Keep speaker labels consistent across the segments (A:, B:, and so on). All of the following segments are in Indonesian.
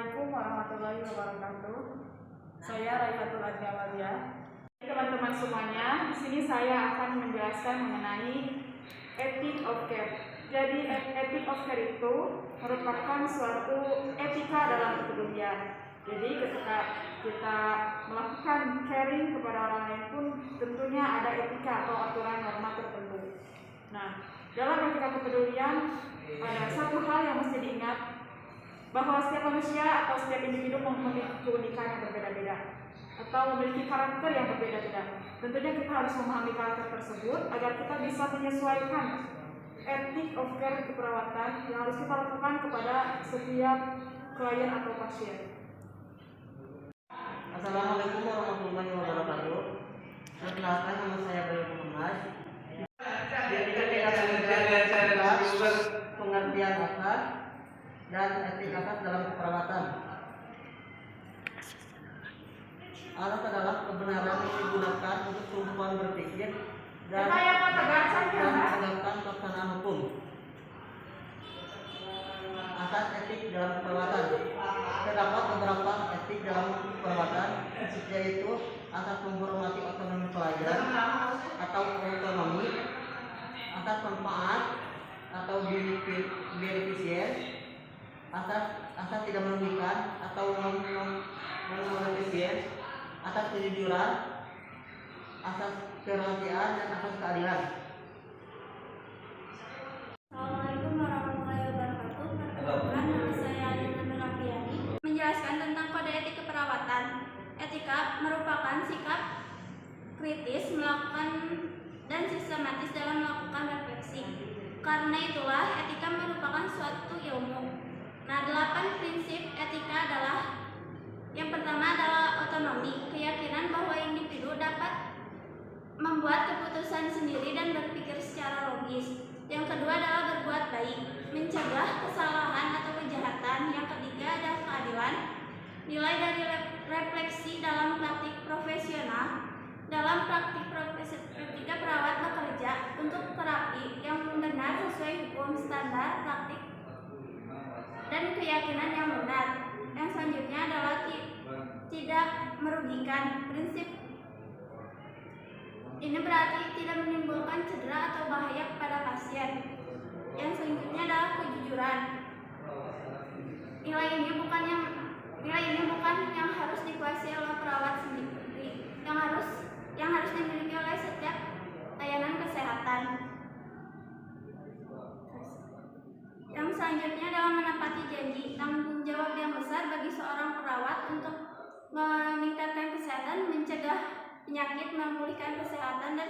A: Assalamualaikum warahmatullahi wabarakatuh. Saya Raihatul Adnawaliyah. Teman-teman semuanya, di sini saya akan menjelaskan mengenai ethic of care. Jadi ethic of care itu merupakan suatu etika dalam kepedulian. Jadi ketika kita melakukan caring kepada orang lain pun tentunya ada etika atau aturan norma tertentu. Nah, dalam etika kepedulian ada satu hal yang mesti diingat, bahwa setiap manusia atau setiap individu memiliki keunikan yang berbeda-beda atau memiliki karakter yang berbeda-beda. Tentunya kita harus memahami karakter tersebut agar kita bisa menyesuaikan ethic of care keperawatan yang harus kita lakukan kepada setiap klien atau pasien.
B: Assalamualaikum warahmatullahi wabarakatuh. Perkenalkan, nama saya Bayu Muhammad. Etika tidak menjaga pengertian asas dan etik asas dalam keperawatan. Asas adalah kebenaran yang digunakan untuk tumpuan berpikir dan menegakkan pelaksanaan hukum. Asas etik dalam keperawatan. Terdapat beberapa etik dalam keperawatan, yaitu asas menghormati otonomi pelayan atau otonomi, asas manfaat atau beneficence, asas tidak merugikan atau non-beneficence, asas kejujuran, asas kerahasiaan, dan asas keadilan.
C: Assalamualaikum warahmatullahi wabarakatuh. Perkenalkan, nama saya Alina Nurafiani. Menjelaskan tentang kode etik keperawatan. Etika merupakan sikap kritis melakukan dan sistematis dalam melakukan refleksi. Karena itulah etika merupakan suatu ilmu. Nah, 8 prinsip etika adalah: yang pertama adalah otonomi, keyakinan bahwa individu dapat membuat keputusan sendiri dan berpikir secara logis. Yang kedua adalah berbuat baik, mencegah kesalahan atau kejahatan. Yang ketiga adalah keadilan, nilai dari refleksi dalam praktik profesional. Dalam praktik ketika perawat bekerja untuk terapi yang benar sesuai hukum, standar praktik dan keyakinan yang benar. Yang selanjutnya adalah tidak merugikan. Prinsip ini berarti tidak menimbulkan cedera atau bahaya kepada pasien. Yang selanjutnya adalah kejujuran. Nilai ini bukan yang harus dikuasai oleh perawat sendiri, yang harus dimiliki oleh setiap layanan kesehatan. Yang selanjutnya adalah menepati janji. Tanggung jawab yang besar bagi seorang perawat untuk meningkatkan kesehatan, mencegah penyakit, memulihkan kesehatan, dan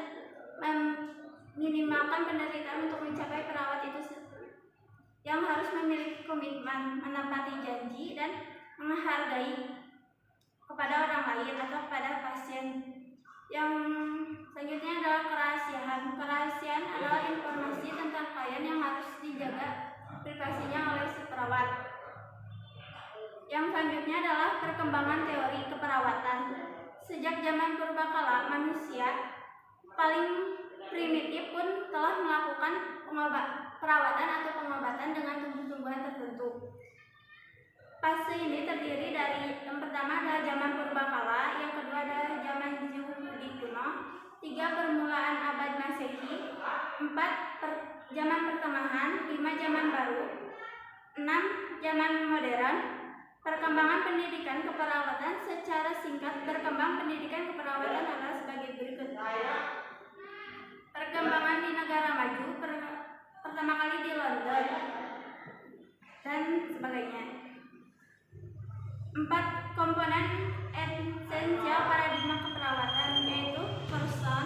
C: meminimalkan penderitaan untuk mencapai perawat itu yang harus memiliki komitmen, menepati janji, dan menghargai kepada orang lain atau kepada pasien. Yang selanjutnya adalah kerahasiaan. Kerahasiaan adalah informasi tentang klien yang harus dijaga privasinya oleh si perawat. Yang selanjutnya adalah perkembangan teori keperawatan. Sejak zaman purbakala, manusia paling primitif pun telah melakukan perawatan atau pengobatan dengan tumbuh-tumbuhan tertentu. Fase ini terdiri dari: yang pertama adalah zaman purbakala, yang kedua adalah zaman Yahudi kuno, 3 permulaan abad Masehi, 4 zaman pertengahan, 5 zaman baru, 6 zaman modern. Perkembangan pendidikan keperawatan secara singkat. Berkembang pendidikan keperawatan adalah sebagai berikut. Perkembangan di negara maju, pertama kali di London dan sebagainya. 4 komponen esensial paradigma keperawatan, yaitu person,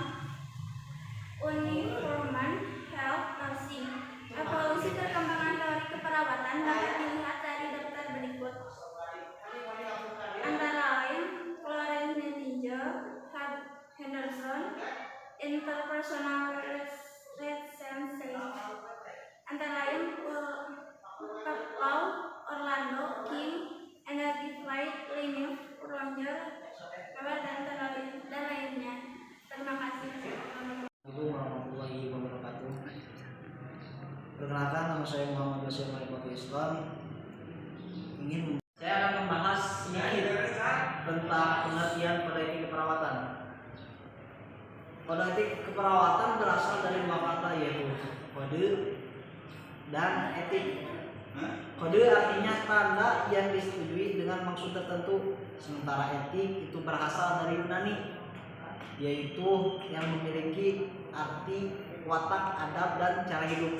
C: uniforman, health, nursing. Evolusi perkembangan teori keperawatan dapat dilihat dari daftar berikut. Antara lain Florence Nightingale, Henderson, interpersonal relationship. Antara lain Law, Orlando, King, Energy Flight, Linus, Roger, dan lainnya. Terima kasih.
B: Assalamualaikum warahmatullahi wabarakatuh. Perkenalkan, nama saya Muhammad Basir Marifatul Islam. Saya akan Kode etik keperawatan berasal dari dua kata, yaitu kode dan etik. Kode artinya tanda yang disetujui dengan maksud tertentu, sementara etik itu berasal dari Yunani, yaitu yang memiliki arti watak, adab, dan cara hidup,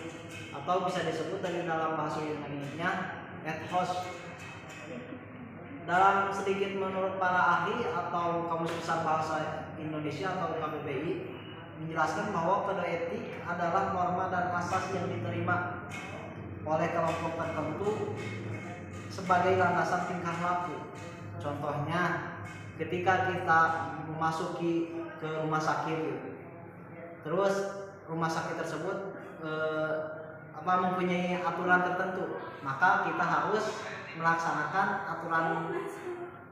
B: atau bisa disebut dari dalam bahasa Yunani-nya ethos. Dalam sedikit menurut para ahli atau Kamus Besar Bahasa Indonesia atau KBBI menjelaskan bahwa kode etik adalah norma dan asas yang diterima oleh kelompok tertentu sebagai landasan tingkah laku. Contohnya, ketika kita memasuki ke rumah sakit, terus rumah sakit tersebut mempunyai aturan tertentu, maka kita harus melaksanakan aturan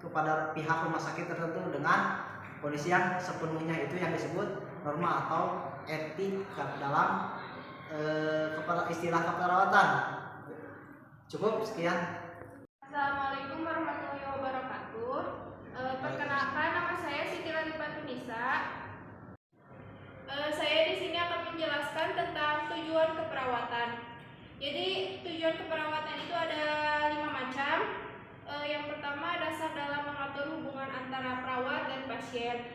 B: kepada pihak rumah sakit tertentu dengan kondisi yang sepenuhnya, itu yang disebut norma atau etik dalam istilah keperawatan. Cukup sekian.
C: Assalamualaikum warahmatullahi wabarakatuh. Perkenalkan, nama saya Siti Lalipatunisa. Saya di sini akan menjelaskan tentang tujuan keperawatan. Jadi tujuan keperawatan itu ada 5 macam. Yang pertama, dasar dalam mengatur hubungan antara perawat dan pasien,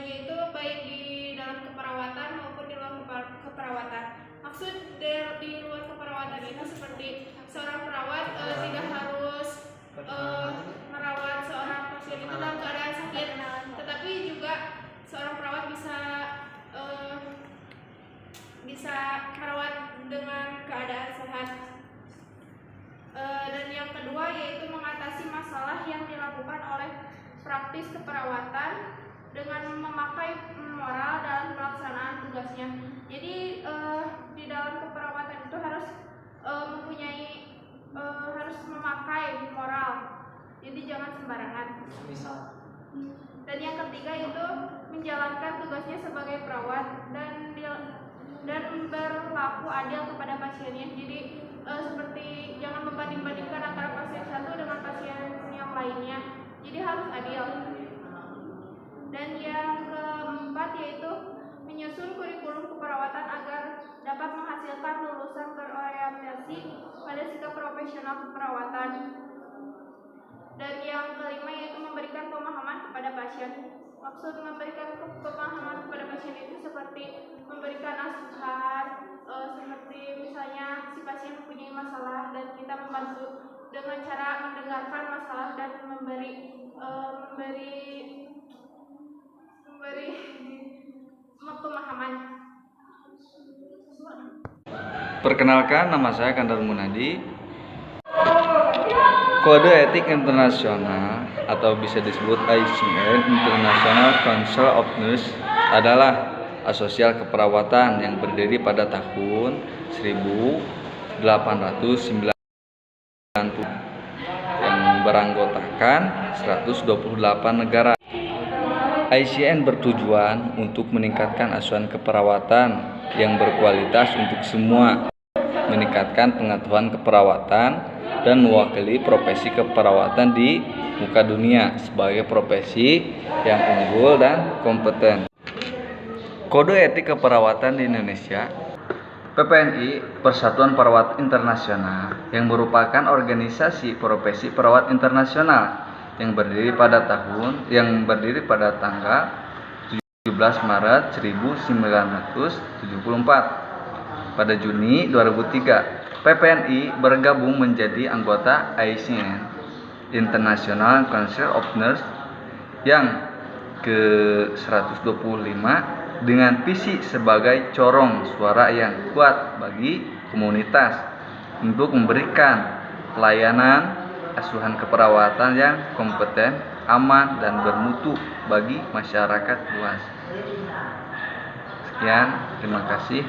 C: yaitu baik di dalam keperawatan maupun di luar keperawatan. Maksud di luar keperawatan itu seperti seorang perawat tidak harus merawat seorang pasien itu dalam keadaan sakit, tetapi juga seorang perawat bisa merawat dengan keadaan sehat. Dan yang kedua yaitu mengatasi masalah yang dilakukan oleh praktis keperawatan dengan memakai moral dalam pelaksanaan tugasnya. Jadi di dalam keperawatan itu harus harus memakai moral. Jadi jangan sembarangan. Dan yang ketiga itu menjalankan tugasnya sebagai perawat dan berlaku adil kepada pasiennya. Jadi seperti jangan membanding-bandingkan antara pasien satu dengan pasien yang lainnya. Jadi harus adil. Dan yang keempat yaitu menyusun kurikulum keperawatan agar dapat menghasilkan lulusan berorientasi pada sikap profesional keperawatan. Dan yang kelima yaitu memberikan pemahaman kepada pasien. Maksud memberikan pemahaman kepada pasien itu seperti memberikan asuhan, seperti misalnya si pasien mempunyai masalah dan kita membantu dengan cara mendengarkan masalah dan memberi pemahaman.
D: Perkenalkan, nama saya Kandar Munadi. Kode Etik Internasional atau bisa disebut ICN, International Council of Nurses, adalah asosial keperawatan yang berdiri pada tahun 1890 yang beranggotakan 128 negara. ICN bertujuan untuk meningkatkan asuhan keperawatan yang berkualitas untuk semua, meningkatkan pengetahuan keperawatan, dan mewakili profesi keperawatan di muka dunia sebagai profesi yang unggul dan kompeten. Kode Etik Keperawatan di Indonesia. PPNI, Persatuan Perawat Internasional, yang merupakan organisasi profesi perawat internasional yang berdiri pada tanggal 17 Maret 1974. Pada Juni 2003, PPNI bergabung menjadi anggota ICN, International Council of Nurses, yang ke-125 dengan visi sebagai corong suara yang kuat bagi komunitas untuk memberikan pelayanan asuhan keperawatan yang kompeten, aman, dan bermutu bagi masyarakat luas. Sekian, terima kasih.